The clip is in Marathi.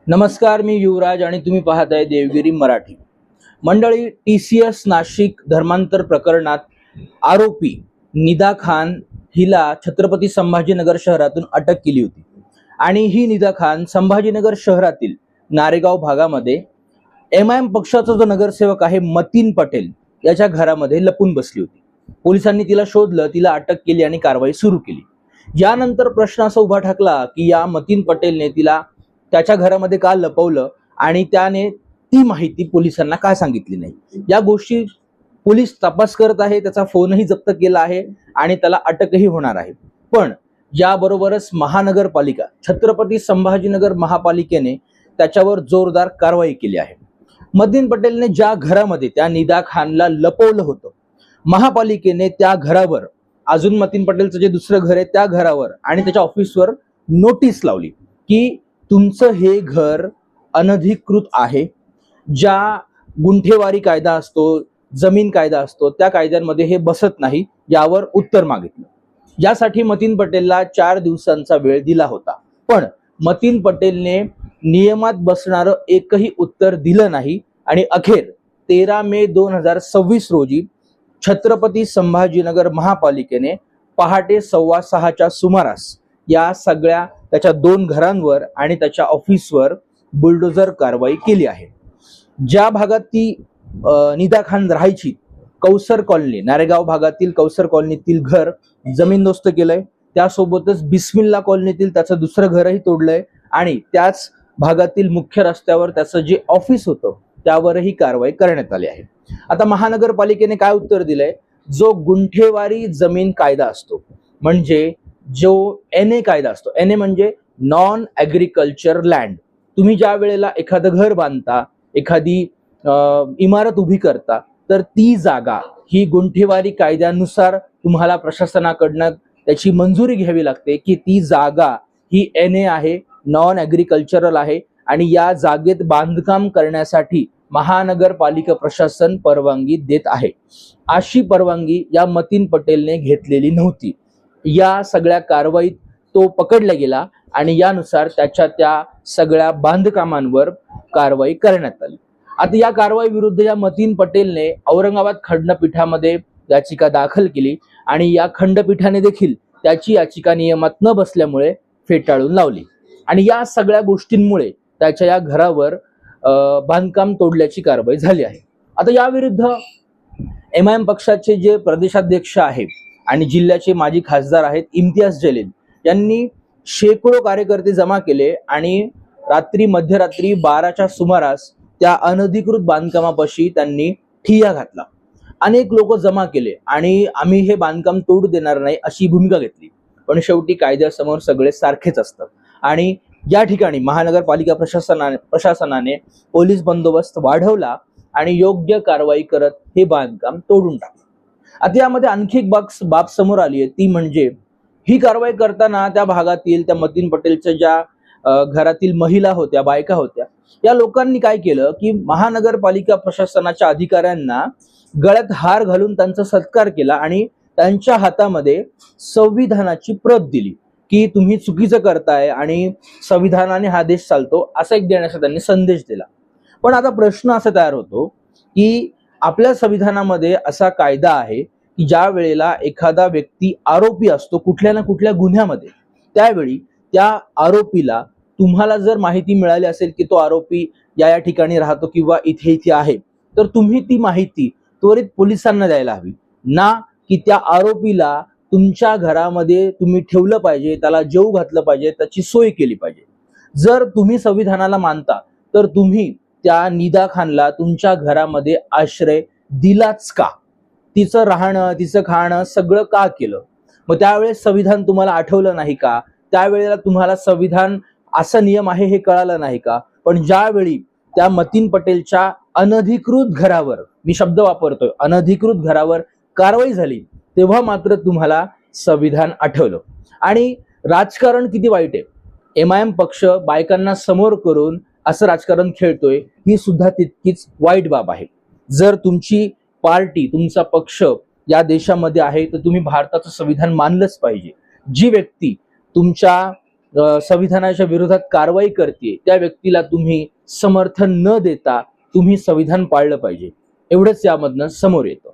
नमस्कार, मी युवराज आणि तुम्ही पाहताय देवगिरी मराठी मंडळी. TCS नाशिक धर्मांतर प्रकरणात आरोपी निदा खान हिला छत्रपती संभाजीनगर शहरातून अटक केली होती आणि ही निदा खान संभाजीनगर शहरातील नारेगाव भागामध्ये MIM पक्षाचा जो नगरसेवक आहे मतीन पटेल याच्या घरामध्ये लपून बसली होती. पोलिसांनी तिला शोधलं, तिला अटक केली आणि कारवाई सुरू केली. यानंतर प्रश्न असा उभा ठाकला की या मतीन पटेलने तिला त्याच्या घरामध्ये का लपवलं आणि त्याने ती माहिती पोलिसांना का सांगितली नाही. या गोष्टी पोलीस तपास करत आहे, त्याचा फोनही जप्त केला आहे आणि त्याला अटकही होणार आहे. पण याबरोबरच महानगरपालिका छत्रपती संभाजीनगर महापालिकेने त्याच्यावर जोरदार कारवाई केली आहे. मतीन पटेलने ज्या घरामध्ये त्या निदा खानला लपवलं होतं, महापालिकेने त्या घरावर, अजून मतीन पटेलचं जे दुसरं घर आहे त्या घरावर आणि त्याच्या ऑफिसवर नोटीस लावली की तुमचं हे घर अनधिकृत आहे. ज्या गुंठेवारी कायदा असतो, जमीन कायदा असतो, त्या कायद्यांमध्ये हे बसत नाही. यावर उत्तर मागितलं. यासाठी मतीन पटेलला 4 दिवसांचा वेळ दिला होता, पण मतीन पटेलने नियमात बसणारं एकही उत्तर दिलं नाही आणि अखेर 13 मे 2026 रोजी छत्रपती संभाजीनगर महापालिकेने पहाटे 5:15च्या सुमारास या सगळ्या त्याच्या 2 घरांवर आणि त्याच्या ऑफिसवर बुलडोझर कारवाई केली आहे. ज्या भागात ती निदा खान राहायची, कौसर कॉलनी, नारेगाव भागातील कौसर कॉलनीतील घर जमीनदोस्त केलंय. त्यासोबतच बिस्मिल्ला कॉलनीतील त्याचं दुसरं घरही तोडलंय आणि त्याच भागातील मुख्य रस्त्यावर त्याचं जे ऑफिस होतं त्यावरही कारवाई करण्यात आली आहे. आता महानगरपालिकेने काय उत्तर दिलंय? जो गुंठेवारी जमीन कायदा असतो, म्हणजे जो NA कायदा असतो, NA म्हणजे नॉन ॲग्रिकल्चर लँड. तुम्ही ज्या वेळेला एखादं घर बांधता, एखादी इमारत उभी करता, तर ती जागा ही गुंठेवारी कायद्यानुसार तुम्हाला प्रशासनाकडनं त्याची मंजुरी घ्यावी लागते की ती जागा ही NA आहे, नॉन ॲग्रिकल्चरल आहे आणि या जागेत बांधकाम करण्यासाठी महानगरपालिका प्रशासन परवानगी देत आहे. अशी परवानगी या मतीन पटेलने घेतलेली नव्हती. या सगळ्या कारवाईत तो पकडला गेला आणि यानुसार त्याच्या त्या सगळ्या बांधकामांवर कारवाई करण्यात आली. आता या कारवाई विरुद्ध या मतीन पटेलने औरंगाबाद खंडपीठामध्ये याचिका दाखल केली आणि या खंडपीठाने देखील त्याची याचिका नियमात न बसल्यामुळे फेटाळून लावली आणि या सगळ्या गोष्टींमुळे त्याच्या या घरावर बांधकाम तोडल्याची कारवाई झाली आहे. आता या विरुद्ध MIM पक्षाचे जे प्रदेशाध्यक्ष आहेत आणि जिल्ह्याचे माजी खासदार आहेत इम्तियाज जलील यांनी शेकडो कार्यकर्ते जमा केले आणि मध्यरात्री 12च्या सुमारास त्या अनधिकृत बांधकामापाशी त्यांनी ठिय्या घातला. अनेक लोक जमा केले आणि आम्ही हे बांधकाम तोडू देणार नाही अशी भूमिका घेतली. पण शेवटी कायद्यासमोर सगळे सारखेच असतात आणि या ठिकाणी महानगरपालिका प्रशासनाने पोलीस बंदोबस्त वाढवला आणि योग्य कारवाई करत हे बांधकाम तोडून टाकलं. आता यामध्ये आणखी एक बाब समोर आली आहे, ती म्हणजे ही कारवाई करताना त्या भागातील त्या मतीन पटेलच्या ज्या घरातील महिला होत्या, बायका होत्या, या लोकांनी काय केलं की महानगरपालिका प्रशासनाच्या अधिकाऱ्यांना गळ्यात हार घालून त्यांचा सत्कार केला आणि त्यांच्या हातामध्ये संविधानाची प्रत दिली की तुम्ही चुकीचं करताय आणि संविधानाने हा देश चालतो असा एक देण्याचा त्यांनी संदेश दिला. पण आता प्रश्न असा तयार होतो की आपल्या संविधानामध्ये असा कायदा आहे की ज्या वेळेला एखादा व्यक्ती आरोपी असतो कुठल्या ना कुठल्या गुन्ह्यामध्ये, त्यावेळी त्या आरोपीला तुम्हाला जर माहिती मिळाली असेल की तो आरोपी या ठिकाणी राहतो किंवा इथे इथे आहे, तर तुम्ही ती माहिती त्वरित पोलिसांना द्यायला हवी, ना की त्या आरोपीला तुमच्या घरामध्ये तुम्ही ठेवलं पाहिजे, त्याला जेवू घातलं पाहिजे, त्याची सोय केली पाहिजे. जर तुम्ही संविधानाला मानता तर तुम्ही त्या निदा खानला तुमच्या घरामध्ये आश्रय दिलाच का? तिचं राहणं, तिचं खाणं सगळं का केलं? मग त्यावेळेस संविधान तुम्हाला आठवलं नाही का? त्यावेळेला तुम्हाला संविधान असा नियम आहे हे कळालं नाही का? पण ज्यावेळी त्या मतीन पटेलच्या अनधिकृत घरावर, मी शब्द वापरतोय, अनधिकृत घरावर कारवाई झाली, तेव्हा मात्र तुम्हाला संविधान आठवलं. आणि राजकारण किती वाईट आहे. MIM पक्ष बायकांना समोर करून असं राजकारण खेळतोय, ही सुद्धा तितकीच वाईट बाब आहे. जर तुमची पार्टी, तुमचा पक्ष या देशामध्ये आहे तर तुम्ही भारताचं संविधान मानलंच पाहिजे. जी व्यक्ती तुमच्या संविधानाच्या विरोधात कारवाई करते त्या व्यक्तीला तुम्ही समर्थन न देता तुम्ही संविधान पाळलं पाहिजे, एवढंच यामधनं समोर येतं.